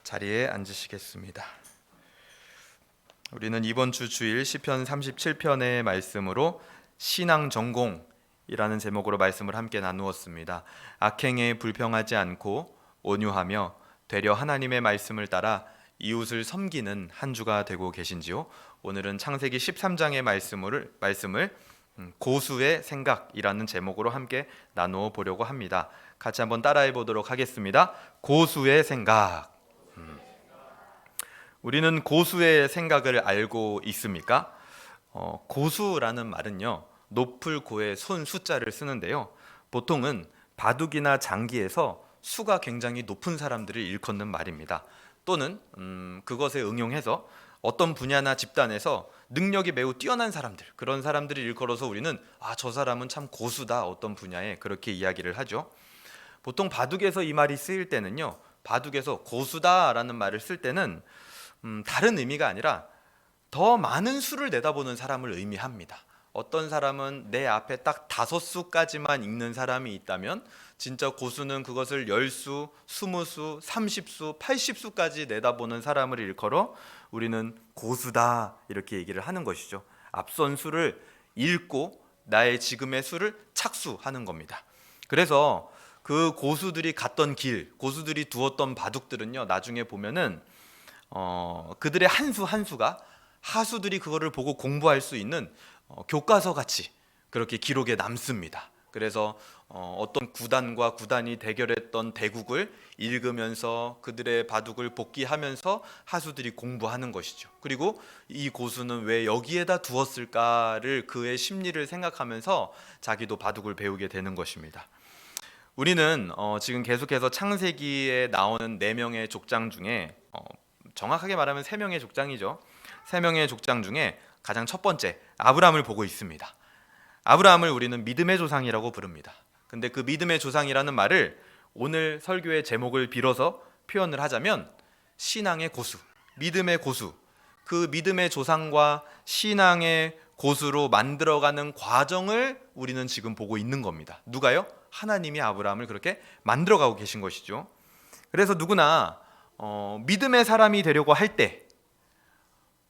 자리에 앉으시겠습니다. 우리는 이번 주 주일 시편 37편의 말씀으로 신앙 전공이라는 제목으로 말씀을 함께 나누었습니다. 악행에 불평하지 않고 온유하며 되려 하나님의 말씀을 따라 이웃을 섬기는 한 주가 되고 계신지요? 오늘은 창세기 13장의 말씀을 고수의 생각이라는 제목으로 함께 나누어 보려고 합니다. 같이 한번 따라해 보도록 하겠습니다. 고수의 생각. 우리는 고수의 생각을 알고 있습니까? 고수라는 말은요, 높을 고의 손 숫자를 쓰는데요, 보통은 바둑이나 장기에서 수가 굉장히 높은 사람들을 일컫는 말입니다. 또는 그것에 응용해서 어떤 분야나 집단에서 능력이 매우 뛰어난 사람들, 그런 사람들을 일컬어서 우리는 저 사람은 참 고수다, 어떤 분야에, 그렇게 이야기를 하죠. 보통 바둑에서 이 말이 쓰일 때는요, 바둑에서 고수다라는 말을 쓸 때는 다른 의미가 아니라 더 많은 수를 내다보는 사람을 의미합니다. 어떤 사람은 내 앞에 딱 5수까지만 읽는 사람이 있다면 진짜 고수는 그것을 10수, 20수, 30수, 80수까지 내다보는 사람을 일컬어 우리는 고수다, 이렇게 얘기를 하는 것이죠. 앞선 수를 읽고 나의 지금의 수를 착수하는 겁니다. 그래서 그 고수들이 갔던 길, 고수들이 두었던 바둑들은요, 나중에 보면은 그들의 한 수 한 수가 하수들이 그거를 보고 공부할 수 있는 교과서 같이 그렇게 기록에 남습니다. 그래서 어떤 구단과 구단이 대결했던 대국을 읽으면서 그들의 바둑을 복기하면서 하수들이 공부하는 것이죠. 그리고 이 고수는 왜 여기에다 두었을까를, 그의 심리를 생각하면서 자기도 바둑을 배우게 되는 것입니다. 우리는 지금 계속해서 창세기에 나오는 4명의 족장 중에, 정확하게 말하면 3명의 족장이죠. 3명의 족장 중에 가장 첫 번째 아브라함을 보고 있습니다. 아브라함을 우리는 믿음의 조상이라고 부릅니다. 근데 그 믿음의 조상이라는 말을 오늘 설교의 제목을 빌어서 표현을 하자면 신앙의 고수, 믿음의 고수, 그 믿음의 조상과 신앙의 고수로 만들어가는 과정을 우리는 지금 보고 있는 겁니다. 누가요? 하나님이 아브라함을 그렇게 만들어가고 계신 것이죠. 그래서 누구나 믿음의 사람이 되려고 할 때,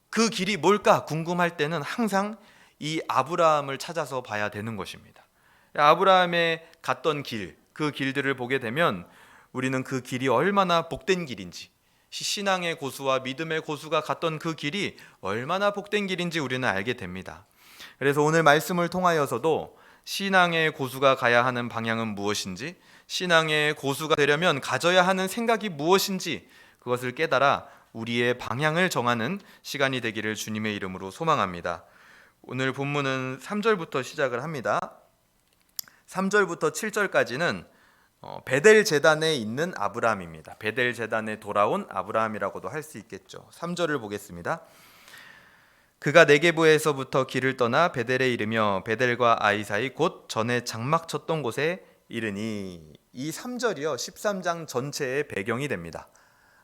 그 길이 뭘까 궁금할 때는 항상 이 아브라함을 찾아서 봐야 되는 것입니다. 아브라함의 갔던 길, 그 길들을 보게 되면 우리는 그 길이 얼마나 복된 길인지, 신앙의 고수와 믿음의 고수가 갔던 그 길이 얼마나 복된 길인지 우리는 알게 됩니다. 그래서 오늘 말씀을 통하여서도 신앙의 고수가 가야 하는 방향은 무엇인지, 신앙의 고수가 되려면 가져야 하는 생각이 무엇인지, 그것을 깨달아 우리의 방향을 정하는 시간이 되기를 주님의 이름으로 소망합니다. 오늘 본문은 3절부터 시작을 합니다. 3절부터 7절까지는 베델 제단에 있는 아브라함입니다. 베델 제단에 돌아온 아브라함이라고도 할 수 있겠죠. 3절을 보겠습니다. 그가 네게부에서부터 길을 떠나 베델에 이르며 베델과 아이 사이 곧 전에 장막 쳤던 곳에 이르니, 이 3절이요 13장 전체의 배경이 됩니다.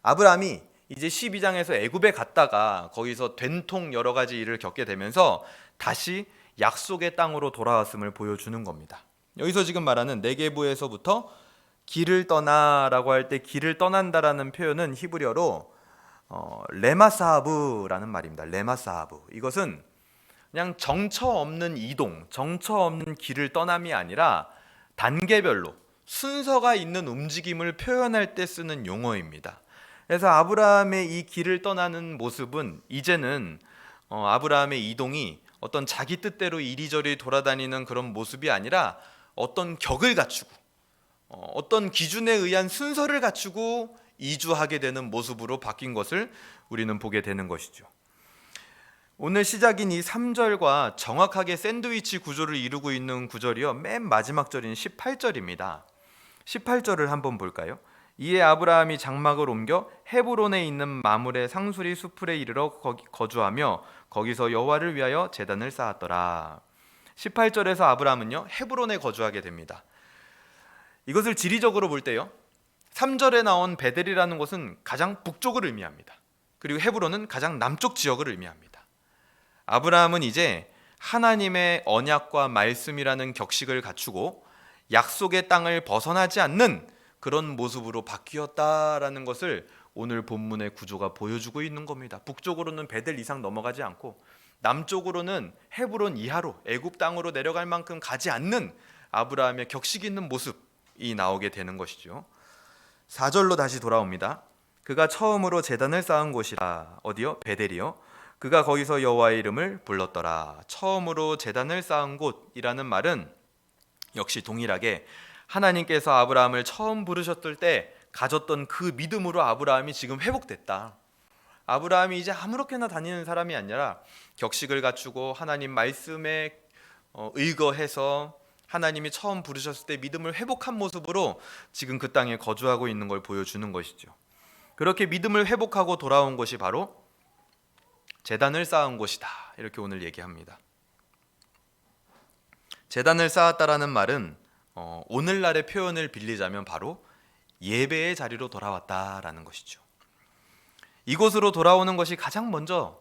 아브라함이 이제 12장에서 애굽에 갔다가 거기서 된통 여러 가지 일을 겪게 되면서 다시 약속의 땅으로 돌아왔음을 보여주는 겁니다. 여기서 지금 말하는 네게부에서부터 길을 떠나라고 할 때 길을 떠난다라는 표현은 히브리어로 레마사하브라는 말입니다. 레마사하브. 이것은 그냥 정처 없는 이동, 정처 없는 길을 떠남이 아니라 단계별로 순서가 있는 움직임을 표현할 때 쓰는 용어입니다. 그래서 아브라함의 이 길을 떠나는 모습은 이제는 아브라함의 이동이 어떤 자기 뜻대로 이리저리 돌아다니는 그런 모습이 아니라 어떤 격을 갖추고 어떤 기준에 의한 순서를 갖추고 이주하게 되는 모습으로 바뀐 것을 우리는 보게 되는 것이죠. 오늘 시작인 이 3절과 정확하게 샌드위치 구조를 이루고 있는 구절이요, 맨 마지막 절인 18절입니다. 18절을 한번 볼까요? 이에 아브라함이 장막을 옮겨 헤브론에 있는 마므레 상수리 수풀에 이르러 거주하며 거기서 여호와를 위하여 제단을 쌓았더라. 18절에서 아브라함은요 헤브론에 거주하게 됩니다. 이것을 지리적으로 볼 때요, 3절에 나온 베델이라는 곳은 가장 북쪽을 의미합니다. 그리고 헤브론은 가장 남쪽 지역을 의미합니다. 아브라함은 이제 하나님의 언약과 말씀이라는 격식을 갖추고 약속의 땅을 벗어나지 않는 그런 모습으로 바뀌었다라는 것을 오늘 본문의 구조가 보여주고 있는 겁니다. 북쪽으로는 베델 이상 넘어가지 않고 남쪽으로는 헤브론 이하로 애굽 땅으로 내려갈 만큼 가지 않는 아브라함의 격식 있는 모습이 나오게 되는 것이죠. 4절로 다시 돌아옵니다. 그가 처음으로 제단을 쌓은 곳이라. 어디요? 베델이요. 그가 거기서 여호와의 이름을 불렀더라. 처음으로 제단을 쌓은 곳이라는 말은 역시 동일하게 하나님께서 아브라함을 처음 부르셨을 때 가졌던 그 믿음으로 아브라함이 지금 회복됐다. 아브라함이 이제 아무렇게나 다니는 사람이 아니라 격식을 갖추고 하나님 말씀에 의거해서 하나님이 처음 부르셨을 때 믿음을 회복한 모습으로 지금 그 땅에 거주하고 있는 걸 보여주는 것이죠. 그렇게 믿음을 회복하고 돌아온 곳이 바로 제단을 쌓은 곳이다. 이렇게 오늘 얘기합니다. 제단을 쌓았다라는 말은 오늘날의 표현을 빌리자면 바로 예배의 자리로 돌아왔다라는 것이죠. 이곳으로 돌아오는 것이 가장 먼저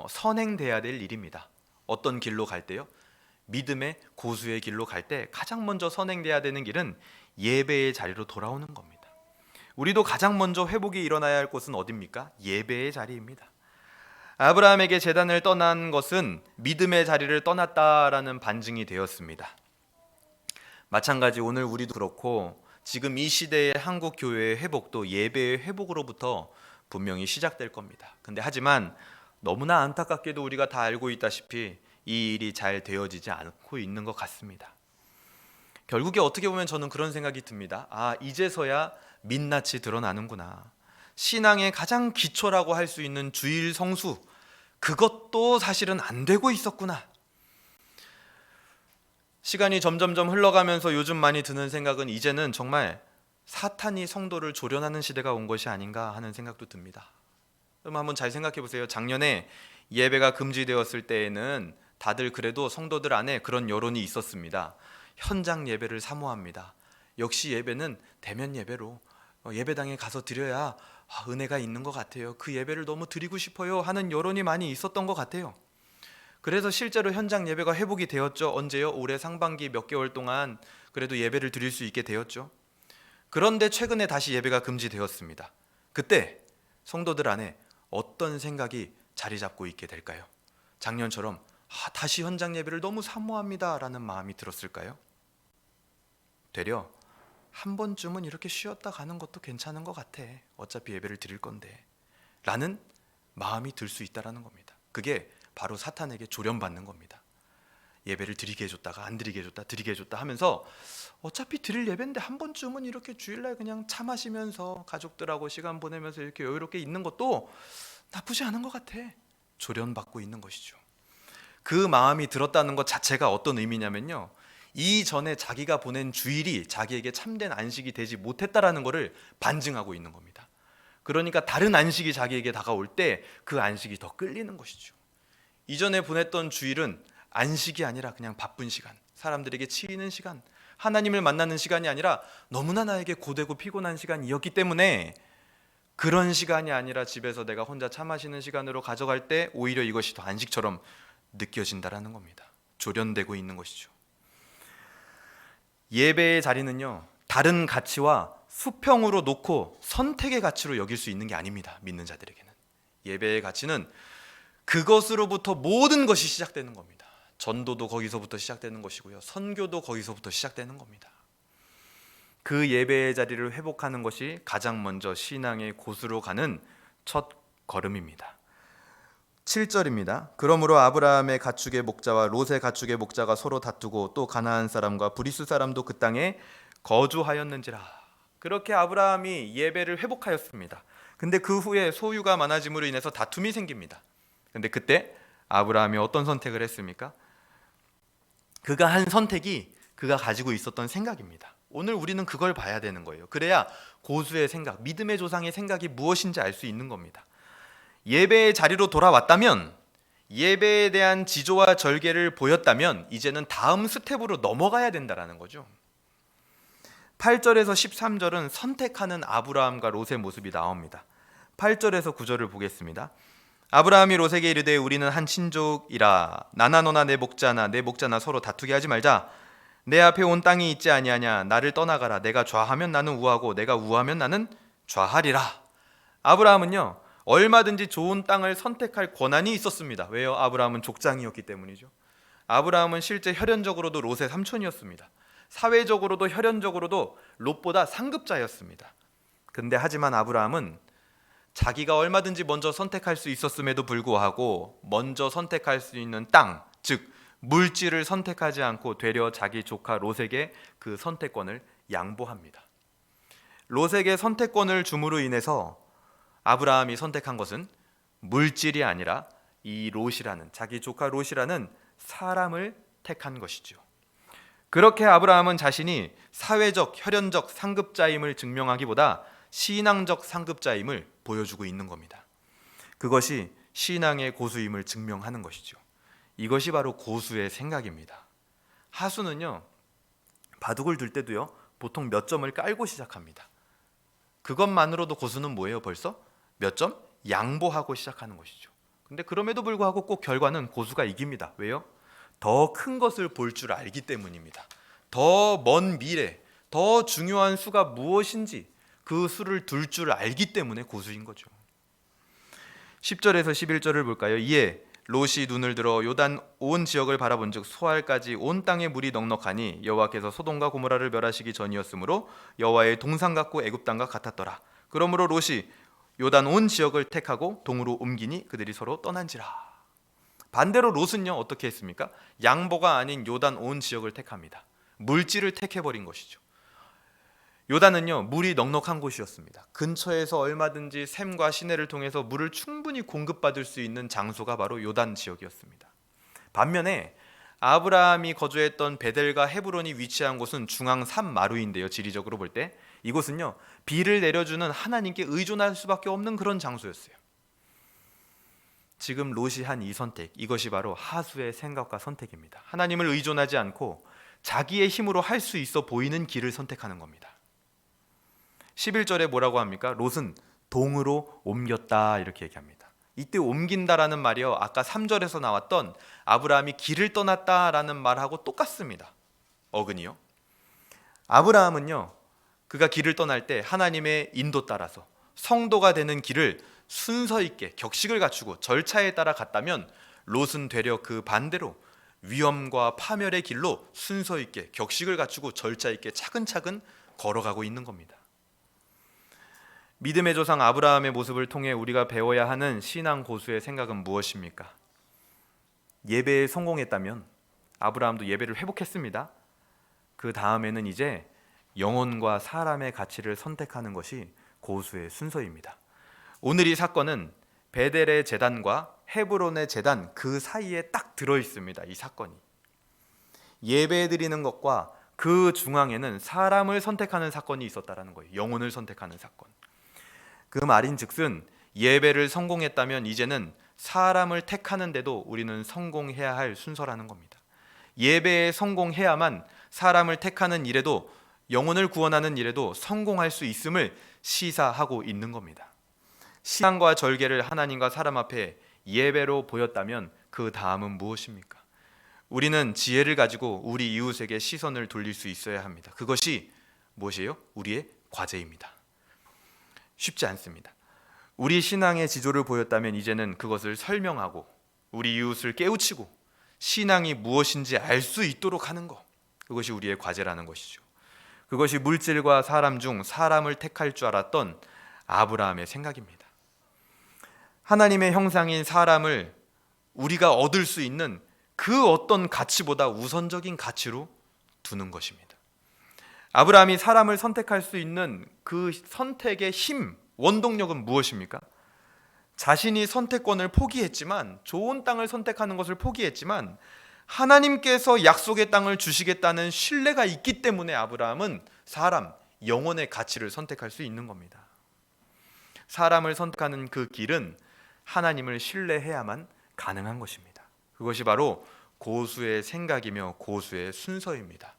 선행돼야 될 일입니다. 어떤 길로 갈 때요? 믿음의 고수의 길로 갈 때 가장 먼저 선행돼야 되는 길은 예배의 자리로 돌아오는 겁니다. 우리도 가장 먼저 회복이 일어나야 할 곳은 어디입니까? 예배의 자리입니다. 아브라함에게 제단을 떠난 것은 믿음의 자리를 떠났다라는 반증이 되었습니다. 마찬가지 오늘 우리도 그렇고 지금 이 시대의 한국 교회의 회복도 예배의 회복으로부터 분명히 시작될 겁니다. 근데 하지만 너무나 안타깝게도 우리가 다 알고 있다시피 이 일이 잘 되어지지 않고 있는 것 같습니다. 결국에 어떻게 보면 저는 그런 생각이 듭니다. 이제서야 민낯이 드러나는구나. 신앙의 가장 기초라고 할 수 있는 주일 성수, 그것도 사실은 안 되고 있었구나. 시간이 점점점 흘러가면서 요즘 많이 드는 생각은 이제는 정말 사탄이 성도를 조련하는 시대가 온 것이 아닌가 하는 생각도 듭니다. 그럼 한번 잘 생각해 보세요. 작년에 예배가 금지되었을 때에는 다들 그래도 성도들 안에 그런 여론이 있었습니다. 현장 예배를 사모합니다. 역시 예배는 대면 예배로 예배당에 가서 드려야 은혜가 있는 것 같아요. 그 예배를 너무 드리고 싶어요 하는 여론이 많이 있었던 것 같아요. 그래서 실제로 현장 예배가 회복이 되었죠. 언제요? 올해 상반기 몇 개월 동안 그래도 예배를 드릴 수 있게 되었죠. 그런데 최근에 다시 예배가 금지되었습니다. 그때 성도들 안에 어떤 생각이 자리 잡고 있게 될까요? 작년처럼 다시 현장 예배를 너무 사모합니다 라는 마음이 들었을까요? 되려 한 번쯤은 이렇게 쉬었다 가는 것도 괜찮은 것 같아. 어차피 예배를 드릴 건데 라는 마음이 들 수 있다는 겁니다. 그게 바로 사탄에게 조련받는 겁니다. 예배를 드리게 해줬다가 안 드리게 해줬다 드리게 해줬다 하면서 어차피 드릴 예배인데 한 번쯤은 이렇게 주일날 그냥 차 마시면서 가족들하고 시간 보내면서 이렇게 여유롭게 있는 것도 나쁘지 않은 것 같아. 조련받고 있는 것이죠. 그 마음이 들었다는 것 자체가 어떤 의미냐면요, 이전에 자기가 보낸 주일이 자기에게 참된 안식이 되지 못했다라는 것을 반증하고 있는 겁니다. 그러니까 다른 안식이 자기에게 다가올 때 그 안식이 더 끌리는 것이죠. 이전에 보냈던 주일은 안식이 아니라 그냥 바쁜 시간, 사람들에게 치이는 시간, 하나님을 만나는 시간이 아니라 너무나 나에게 고되고 피곤한 시간이었기 때문에 그런 시간이 아니라 집에서 내가 혼자 차 마시는 시간으로 가져갈 때 오히려 이것이 더 안식처럼 느껴진다라는 겁니다. 조련되고 있는 것이죠. 예배의 자리는요, 다른 가치와 수평으로 놓고 선택의 가치로 여길 수 있는 게 아닙니다. 믿는 자들에게는 예배의 가치는 그것으로부터 모든 것이 시작되는 겁니다. 전도도 거기서부터 시작되는 것이고요, 선교도 거기서부터 시작되는 겁니다. 그 예배의 자리를 회복하는 것이 가장 먼저 신앙의 고수로 가는 첫 걸음입니다. 7절입니다. 그러므로 아브라함의 가축의 목자와 롯의 가축의 목자가 서로 다투고 또 가나안 사람과 브리스 사람도 그 땅에 거주하였는지라. 그렇게 아브라함이 예배를 회복하였습니다. 근데 그 후에 소유가 많아짐으로 인해서 다툼이 생깁니다. 근데 그때 아브라함이 어떤 선택을 했습니까? 그가 한 선택이 그가 가지고 있었던 생각입니다. 오늘 우리는 그걸 봐야 되는 거예요. 그래야 고수의 생각, 믿음의 조상의 생각이 무엇인지 알 수 있는 겁니다. 예배의 자리로 돌아왔다면, 예배에 대한 지조와 절개를 보였다면 이제는 다음 스텝으로 넘어가야 된다는 거죠. 8절에서 13절은 선택하는 아브라함과 롯의 모습이 나옵니다. 8절에서 9절을 보겠습니다. 아브라함이 롯에게 이르되 우리는 한 친족이라 나나 너나 내 목자나 서로 다투게 하지 말자. 내 앞에 온 땅이 있지 아니하냐. 나를 떠나가라. 내가 좌하면 나는 우하고 내가 우하면 나는 좌하리라. 아브라함은요, 얼마든지 좋은 땅을 선택할 권한이 있었습니다. 왜요? 아브라함은 족장이었기 때문이죠. 아브라함은 실제 혈연적으로도 롯의 삼촌이었습니다. 사회적으로도 혈연적으로도 롯보다 상급자였습니다. 근데 하지만 아브라함은 자기가 얼마든지 먼저 선택할 수 있었음에도 불구하고 먼저 선택할 수 있는 땅, 즉 물질을 선택하지 않고 되려 자기 조카 롯에게 그 선택권을 양보합니다. 롯에게 선택권을 줌으로 인해서 아브라함이 선택한 것은 물질이 아니라 이 롯이라는, 자기 조카 롯이라는 사람을 택한 것이죠. 그렇게 아브라함은 자신이 사회적, 혈연적 상급자임을 증명하기보다 신앙적 상급자임을 보여주고 있는 겁니다. 그것이 신앙의 고수임을 증명하는 것이죠. 이것이 바로 고수의 생각입니다. 하수는요, 바둑을 둘 때도요, 보통 몇 점을 깔고 시작합니다. 그것만으로도 고수는 뭐예요? 벌써 몇 점? 양보하고 시작하는 것이죠. 근데 그럼에도 불구하고 꼭 결과는 고수가 이깁니다. 왜요? 더 큰 것을 볼 줄 알기 때문입니다. 더 먼 미래, 더 중요한 수가 무엇인지 그 수를 둘 줄 알기 때문에 고수인 거죠. 10절에서 11절을 볼까요? 이에 롯이 눈을 들어 요단 온 지역을 바라본즉 소알까지 온 땅에 물이 넉넉하니 여호와께서 소돔과 고모라를 멸하시기 전이었으므로 여호와의 동상 같고 애굽 땅과 같았더라. 그러므로 롯이 요단 온 지역을 택하고 동으로 옮기니 그들이 서로 떠난지라. 반대로 롯은요, 어떻게 했습니까? 양보가 아닌 요단 온 지역을 택합니다. 물질을 택해버린 것이죠. 요단은요, 물이 넉넉한 곳이었습니다. 근처에서 얼마든지 샘과 시내를 통해서 물을 충분히 공급받을 수 있는 장소가 바로 요단 지역이었습니다. 반면에 아브라함이 거주했던 베델과 헤브론이 위치한 곳은 중앙 산마루인데요, 지리적으로 볼 때 이곳은요, 비를 내려주는 하나님께 의존할 수밖에 없는 그런 장소였어요. 지금 롯이 한 이 선택, 이것이 바로 하수의 생각과 선택입니다. 하나님을 의존하지 않고 자기의 힘으로 할 수 있어 보이는 길을 선택하는 겁니다. 11절에 뭐라고 합니까? 롯은 동으로 옮겼다 이렇게 얘기합니다. 이때 옮긴다라는 말이요, 아까 3절에서 나왔던 아브라함이 길을 떠났다라는 말하고 똑같습니다. 어근이요. 아브라함은요, 그가 길을 떠날 때 하나님의 인도 따라서 성도가 되는 길을 순서 있게 격식을 갖추고 절차에 따라 갔다면 롯은 되려 그 반대로 위험과 파멸의 길로 순서 있게 격식을 갖추고 절차 있게 차근차근 걸어가고 있는 겁니다. 믿음의 조상 아브라함의 모습을 통해 우리가 배워야 하는 신앙 고수의 생각은 무엇입니까? 예배에 성공했다면 아브라함도 예배를 회복했습니다. 그 다음에는 이제 영혼과 사람의 가치를 선택하는 것이 고수의 순서입니다. 오늘 이 사건은 베델의 제단과 헤브론의 제단 그 사이에 딱 들어있습니다. 이 사건이 예배 드리는 것과 그 중앙에는 사람을 선택하는 사건이 있었다라는 거예요. 영혼을 선택하는 사건. 그 말인즉슨 예배를 성공했다면 이제는 사람을 택하는데도 우리는 성공해야 할 순서라는 겁니다. 예배에 성공해야만 사람을 택하는 일에도, 영혼을 구원하는 일에도 성공할 수 있음을 시사하고 있는 겁니다. 신앙과 절개를 하나님과 사람 앞에 예배로 보였다면 그 다음은 무엇입니까? 우리는 지혜를 가지고 우리 이웃에게 시선을 돌릴 수 있어야 합니다. 그것이 무엇이에요? 우리의 과제입니다. 쉽지 않습니다. 우리 신앙의 지조를 보였다면 이제는 그것을 설명하고 우리 이웃을 깨우치고 신앙이 무엇인지 알 수 있도록 하는 것, 그것이 우리의 과제라는 것이죠. 그것이 물질과 사람 중 사람을 택할 줄 알았던 아브라함의 생각입니다. 하나님의 형상인 사람을 우리가 얻을 수 있는 그 어떤 가치보다 우선적인 가치로 두는 것입니다. 아브라함이 사람을 선택할 수 있는 그 선택의 힘, 원동력은 무엇입니까? 자신이 선택권을 포기했지만, 좋은 땅을 선택하는 것을 포기했지만 하나님께서 약속의 땅을 주시겠다는 신뢰가 있기 때문에 아브라함은 사람, 영혼의 가치를 선택할 수 있는 겁니다. 사람을 선택하는 그 길은 하나님을 신뢰해야만 가능한 것입니다. 그것이 바로 고수의 생각이며 고수의 순서입니다.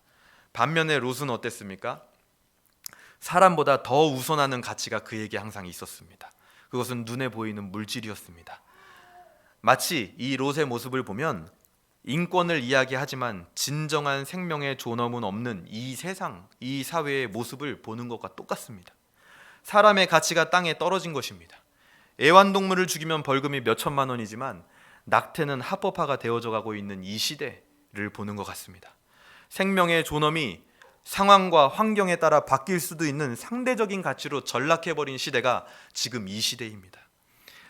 반면에 롯은 어땠습니까? 사람보다 더 우선하는 가치가 그에게 항상 있었습니다. 그것은 눈에 보이는 물질이었습니다. 마치 이 롯의 모습을 보면 인권을 이야기하지만 진정한 생명의 존엄은 없는 이 세상, 이 사회의 모습을 보는 것과 똑같습니다. 사람의 가치가 땅에 떨어진 것입니다. 애완동물을 죽이면 벌금이 몇 천만 원이지만 낙태는 합법화가 되어져 가고 있는 이 시대를 보는 것 같습니다. 생명의 존엄이 상황과 환경에 따라 바뀔 수도 있는 상대적인 가치로 전락해버린 시대가 지금 이 시대입니다.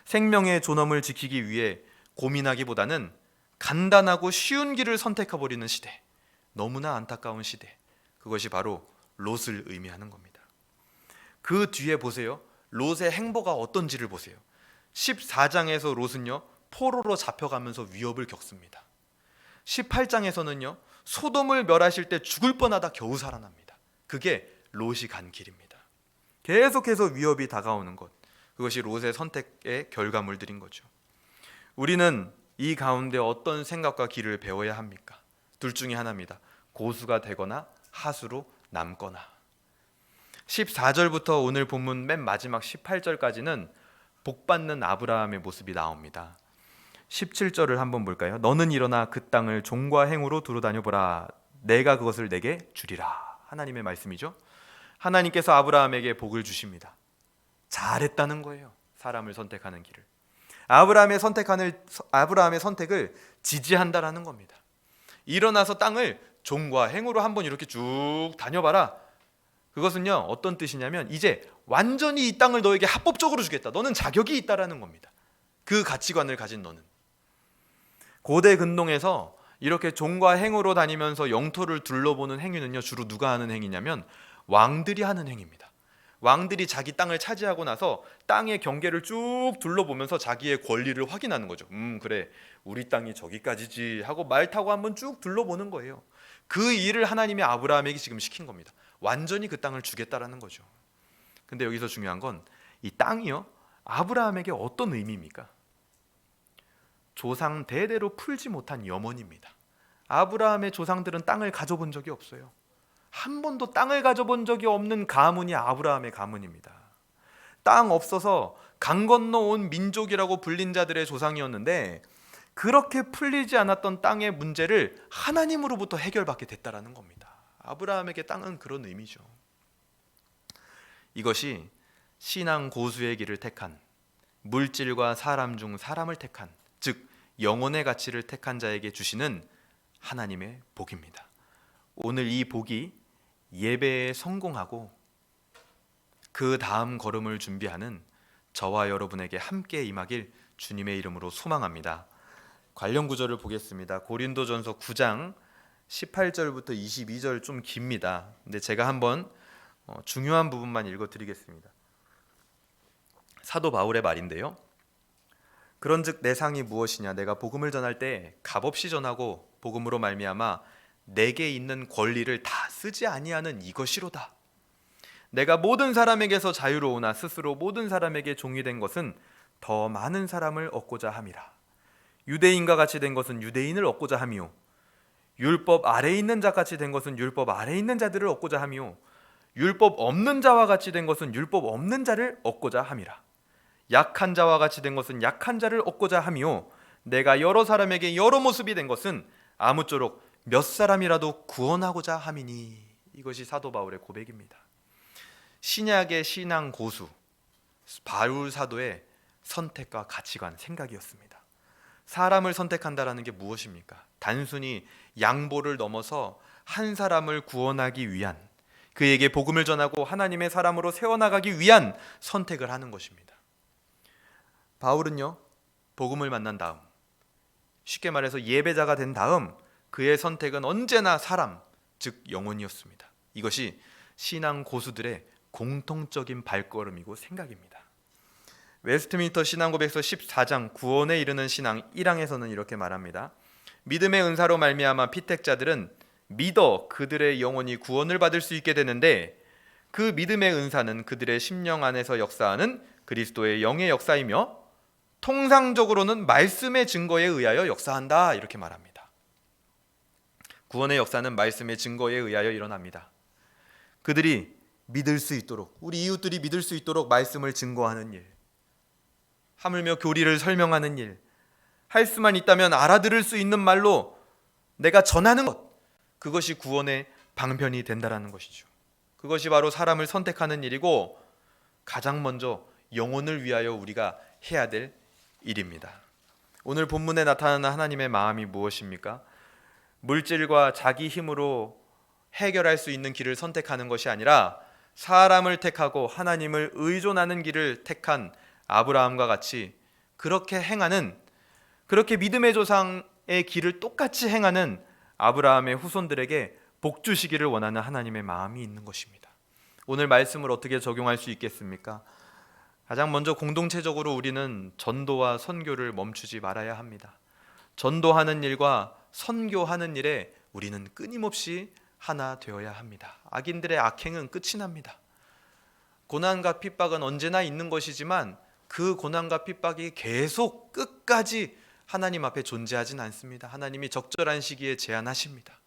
생명의 존엄을 지키기 위해 고민하기보다는 간단하고 쉬운 길을 선택해버리는 시대, 너무나 안타까운 시대, 그것이 바로 롯을 의미하는 겁니다. 그 뒤에 보세요. 롯의 행보가 어떤지를 보세요. 14장에서 롯은요, 포로로 잡혀가면서 위협을 겪습니다. 18장에서는요, 소돔을 멸하실 때 죽을 뻔하다 겨우 살아납니다. 그게 롯이 간 길입니다. 계속해서 위협이 다가오는 것, 그것이 롯의 선택의 결과물들인 거죠. 우리는 이 가운데 어떤 생각과 길을 배워야 합니까? 둘 중에 하나입니다. 고수가 되거나 하수로 남거나. 14절부터 오늘 본문 맨 마지막 18절까지는 복받는 아브라함의 모습이 나옵니다. 17절을 한번 볼까요? 너는 일어나 그 땅을 종과 행으로 두루 다녀보라. 내가 그것을 내게 주리라. 하나님의 말씀이죠. 하나님께서 아브라함에게 복을 주십니다. 잘했다는 거예요. 사람을 선택하는 길을. 아브라함의 선택을 지지한다라는 겁니다. 일어나서 땅을 종과 행으로 한번 이렇게 쭉 다녀봐라. 그것은요, 어떤 뜻이냐면 이제 완전히 이 땅을 너에게 합법적으로 주겠다. 너는 자격이 있다라는 겁니다. 그 가치관을 가진 너는. 고대 근동에서 이렇게 종과 행으로 다니면서 영토를 둘러보는 행위는요, 주로 누가 하는 행위냐면 왕들이 하는 행위입니다. 왕들이 자기 땅을 차지하고 나서 땅의 경계를 쭉 둘러보면서 자기의 권리를 확인하는 거죠. 그래, 우리 땅이 저기까지지 하고 말 타고 한번 쭉 둘러보는 거예요. 그 일을 하나님이 아브라함에게 지금 시킨 겁니다. 완전히 그 땅을 주겠다라는 거죠. 근데 여기서 중요한 건 이 땅이요, 아브라함에게 어떤 의미입니까? 조상 대대로 풀지 못한 염원입니다. 아브라함의 조상들은 땅을 가져본 적이 없어요. 한 번도 땅을 가져본 적이 없는 가문이 아브라함의 가문입니다. 땅 없어서 강 건너 온 민족이라고 불린 자들의 조상이었는데, 그렇게 풀리지 않았던 땅의 문제를 하나님으로부터 해결받게 됐다라는 겁니다. 아브라함에게 땅은 그런 의미죠. 이것이 신앙 고수의 길을 택한, 물질과 사람 중 사람을 택한, 즉 영혼의 가치를 택한 자에게 주시는 하나님의 복입니다. 오늘 이 복이 예배에 성공하고 그 다음 걸음을 준비하는 저와 여러분에게 함께 임하길 주님의 이름으로 소망합니다. 관련 구절을 보겠습니다. 고린도전서 9장 18절부터 22절 좀 깁니다. 근데 제가 한번 중요한 부분만 읽어드리겠습니다. 사도 바울의 말인데요. 그런즉 내 상이 무엇이냐? 내가 복음을 전할 때 값없이 전하고 복음으로 말미암아 내게 있는 권리를 다 쓰지 아니하는 이것이로다. 내가 모든 사람에게서 자유로우나 스스로 모든 사람에게 종이 된 것은 더 많은 사람을 얻고자 함이라. 유대인과 같이 된 것은 유대인을 얻고자 함이요, 율법 아래에 있는 자같이 된 것은 율법 아래에 있는 자들을 얻고자 함이요, 율법 없는 자와 같이 된 것은 율법 없는 자를 얻고자 함이라. 약한 자와 같이 된 것은 약한 자를 얻고자 함이요, 내가 여러 사람에게 여러 모습이 된 것은 아무쪼록 몇 사람이라도 구원하고자 함이니. 이것이 사도 바울의 고백입니다. 신약의 신앙 고수 바울 사도의 선택과 가치관, 생각이었습니다. 사람을 선택한다라는 게 무엇입니까? 단순히 양보를 넘어서 한 사람을 구원하기 위한, 그에게 복음을 전하고 하나님의 사람으로 세워나가기 위한 선택을 하는 것입니다. 바울은요, 복음을 만난 다음, 쉽게 말해서 예배자가 된 다음 그의 선택은 언제나 사람, 즉 영혼이었습니다. 이것이 신앙 고수들의 공통적인 발걸음이고 생각입니다. 웨스트민스터 신앙고백서 14장 구원에 이르는 신앙 1항에서는 이렇게 말합니다. 믿음의 은사로 말미암아 피택자들은 믿어 그들의 영혼이 구원을 받을 수 있게 되는데, 그 믿음의 은사는 그들의 심령 안에서 역사하는 그리스도의 영의 역사이며 통상적으로는 말씀의 증거에 의하여 역사한다. 이렇게 말합니다. 구원의 역사는 말씀의 증거에 의하여 일어납니다. 그들이 믿을 수 있도록, 우리 이웃들이 믿을 수 있도록 말씀을 증거하는 일, 하물며 교리를 설명하는 일, 할 수만 있다면 알아들을 수 있는 말로 내가 전하는 것, 그것이 구원의 방편이 된다라는 것이죠. 그것이 바로 사람을 선택하는 일이고, 가장 먼저 영혼을 위하여 우리가 해야 될 일입니다. 오늘 본문에 나타나는 하나님의 마음이 무엇입니까? 물질과 자기 힘으로 해결할 수 있는 길을 선택하는 것이 아니라 사람을 택하고 하나님을 의존하는 길을 택한 아브라함과 같이 그렇게 행하는, 그렇게 믿음의 조상의 길을 똑같이 행하는 아브라함의 후손들에게 복 주시기를 원하는 하나님의 마음이 있는 것입니다. 오늘 말씀을 어떻게 적용할 수 있겠습니까? 가장 먼저 공동체적으로 우리는 전도와 선교를 멈추지 말아야 합니다. 전도하는 일과 선교하는 일에 우리는 끊임없이 하나 되어야 합니다. 악인들의 악행은 끝이 납니다. 고난과 핍박은 언제나 있는 것이지만 그 고난과 핍박이 계속 끝까지 하나님 앞에 존재하진 않습니다. 하나님이 적절한 시기에 제한하십니다.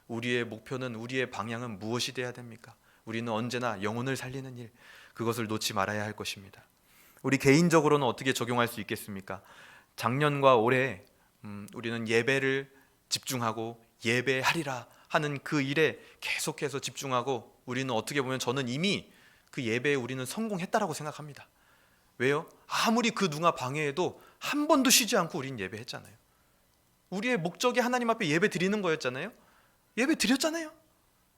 우리의 목표는, 우리의 방향은 무엇이 돼야 됩니까? 우리는 언제나 영혼을 살리는 일, 그것을 놓지 말아야 할 것입니다. 우리 개인적으로는 어떻게 적용할 수 있겠습니까? 작년과 올해 우리는 예배를 집중하고 예배하리라 하는 그 일에 계속해서 집중하고, 우리는 어떻게 보면 저는 이미 그 예배에 우리는 성공했다라고 생각합니다. 왜요? 아무리 그 누가 방해해도 한 번도 쉬지 않고 우리는 예배했잖아요. 우리의 목적이 하나님 앞에 예배 드리는 거였잖아요. 예배 드렸잖아요.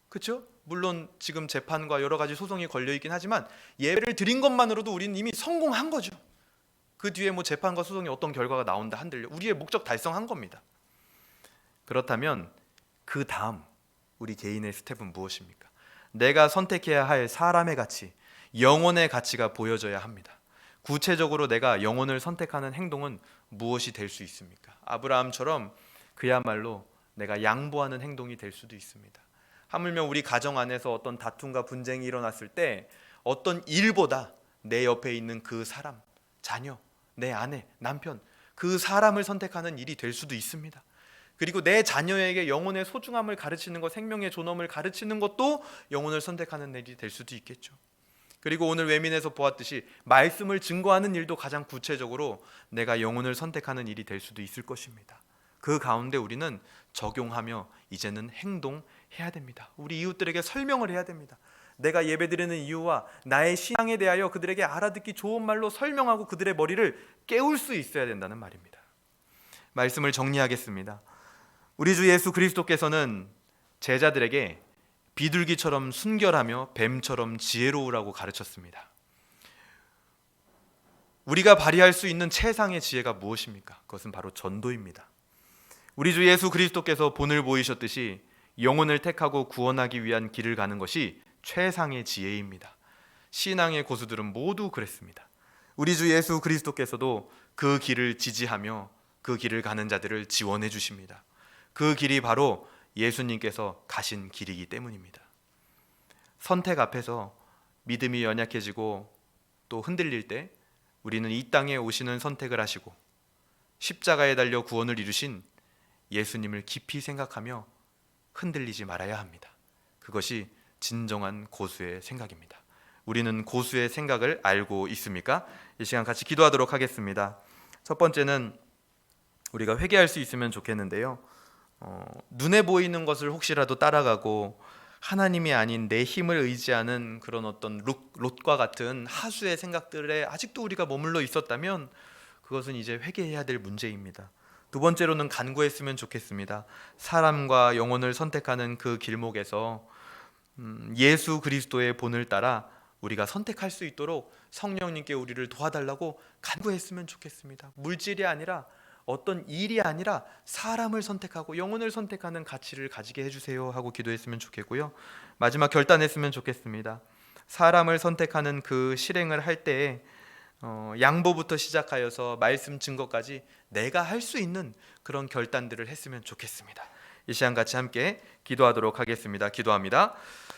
그렇죠? 물론 지금 재판과 여러 가지 소송이 걸려 있긴 하지만 예배를 드린 것만으로도 우리는 이미 성공한 거죠. 그 뒤에 뭐 재판과 소송이 어떤 결과가 나온다 한들요, 우리의 목적 달성한 겁니다. 그렇다면 그 다음 우리 개인의 스텝은 무엇입니까? 내가 선택해야 할 사람의 가치, 영혼의 가치가 보여져야 합니다. 구체적으로 내가 영혼을 선택하는 행동은 무엇이 될 수 있습니까? 아브라함처럼 그야말로 내가 양보하는 행동이 될 수도 있습니다. 하물며 우리 가정 안에서 어떤 다툼과 분쟁이 일어났을 때 어떤 일보다 내 옆에 있는 그 사람, 자녀, 내 아내, 남편, 그 사람을 선택하는 일이 될 수도 있습니다. 그리고 내 자녀에게 영혼의 소중함을 가르치는 것, 생명의 존엄을 가르치는 것도 영혼을 선택하는 일이 될 수도 있겠죠. 그리고 오늘 외민에서 보았듯이 말씀을 증거하는 일도 가장 구체적으로 내가 영혼을 선택하는 일이 될 수도 있을 것입니다. 그 가운데 우리는 적용하며 이제는 행동해야 됩니다. 우리 이웃들에게 설명을 해야 됩니다. 내가 예배드리는 이유와 나의 신앙에 대하여 그들에게 알아듣기 좋은 말로 설명하고 그들의 머리를 깨울 수 있어야 된다는 말입니다. 말씀을 정리하겠습니다. 우리 주 예수 그리스도께서는 제자들에게 비둘기처럼 순결하며 뱀처럼 지혜로우라고 가르쳤습니다. 우리가 발휘할 수 있는 최상의 지혜가 무엇입니까? 그것은 바로 전도입니다. 우리 주 예수 그리스도께서 본을 보이셨듯이 영혼을 택하고 구원하기 위한 길을 가는 것이 최상의 지혜입니다. 신앙의 고수들은 모두 그랬습니다. 우리 주 예수 그리스도께서도 그 길을 지지하며 그 길을 가는 자들을 지원해 주십니다. 그 길이 바로 예수님께서 가신 길이기 때문입니다. 선택 앞에서 믿음이 연약해지고 또 흔들릴 때 우리는 이 땅에 오시는 선택을 하시고 십자가에 달려 구원을 이루신 예수님을 깊이 생각하며 흔들리지 말아야 합니다. 그것이 진정한 고수의 생각입니다. 우리는 고수의 생각을 알고 있습니까? 이 시간 같이 기도하도록 하겠습니다. 첫 번째는 우리가 회개할 수 있으면 좋겠는데요. 눈에 보이는 것을 혹시라도 따라가고 하나님이 아닌 내 힘을 의지하는 그런 어떤 롯과 같은 하수의 생각들에 아직도 우리가 머물러 있었다면 그것은 이제 회개해야 될 문제입니다. 두 번째로는 간구했으면 좋겠습니다. 사람과 영혼을 선택하는 그 길목에서 예수 그리스도의 본을 따라 우리가 선택할 수 있도록 성령님께 우리를 도와달라고 간구했으면 좋겠습니다. 물질이 아니라 어떤 일이 아니라 사람을 선택하고 영혼을 선택하는 가치를 가지게 해주세요 하고 기도했으면 좋겠고요. 마지막 결단했으면 좋겠습니다. 사람을 선택하는 그 실행을 할 때에 양보부터 시작하여서 말씀 증거까지 내가 할 수 있는 그런 결단들을 했으면 좋겠습니다. 이 시간 같이 함께 기도하도록 하겠습니다. 기도합니다.